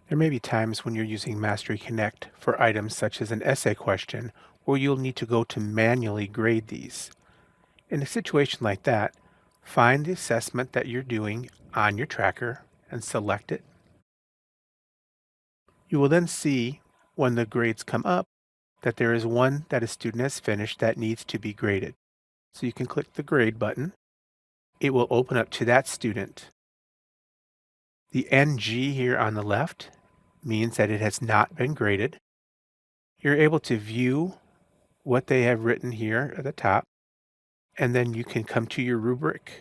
There may be times when you're using Mastery Connect for items such as an essay question where you'll need to go to manually grade these. In a situation like that, find the assessment that you're doing on your tracker and select it. You will then see when the grades come up that there is one that a student has finished that needs to be graded. So you can click the grade button. It will open up to that student. The NG here on the left means that it has not been graded. You're able to view what they have written here at the top, and then you can come to your rubric.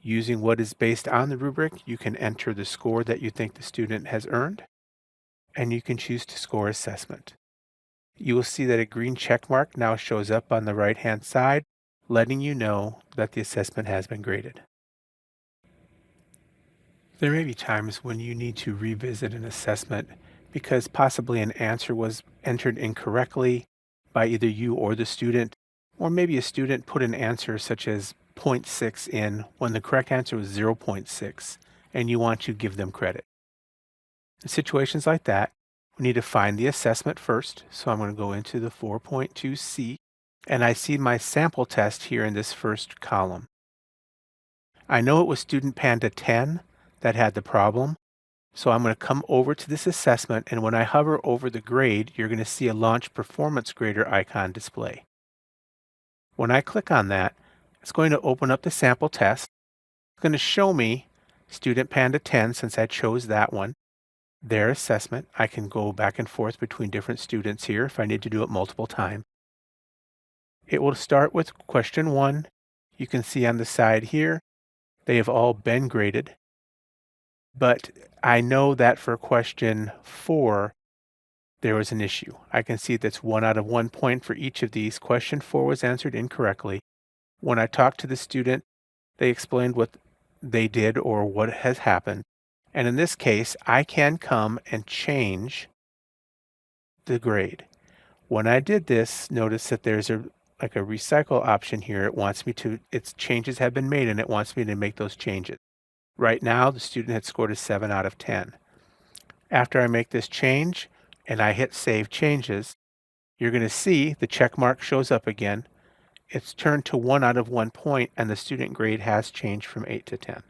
Using what is based on the rubric, you can enter the score that you think the student has earned, and you can choose to score assessment. You will see that a green check mark now shows up on the right-hand side, letting you know that the assessment has been graded. There may be times when you need to revisit an assessment because possibly an answer was entered incorrectly by either you or the student, or maybe a student put an answer such as zero point 0.6 in when the correct answer was 0.6, and you want to give them credit. In situations like that, we need to find the assessment first. So I'm going to go into the 4.2C, and I see my sample test here in this first column. I know it was student Panda 10 that had the problem. So I'm going to come over to this assessment, and when I hover over the grade, you're going to see a Launch Performance Grader icon display. When I click on that, it's going to open up the sample test. It's going to show me Student Panda 10, since I chose that one, their assessment. I can go back and forth between different students here if I need to do it multiple times. It will start with question 1. You can see on the side here, they have all been graded. But I know that for question 4, there was an issue. I can see that's 1 out of 1 point for each of these. Question 4 was answered incorrectly. When I talked to the student, they explained what they did or what has happened. And in this case, I can come and change the grade. When I did this, notice that there's a recycle option here. It wants me to, its changes have been made and it wants me to make those changes. Right now, the student had scored a 7 out of 10. After I make this change and I hit Save Changes, you're going to see the check mark shows up again. It's turned to 1 out of 1 point, and the student grade has changed from 8 to 10.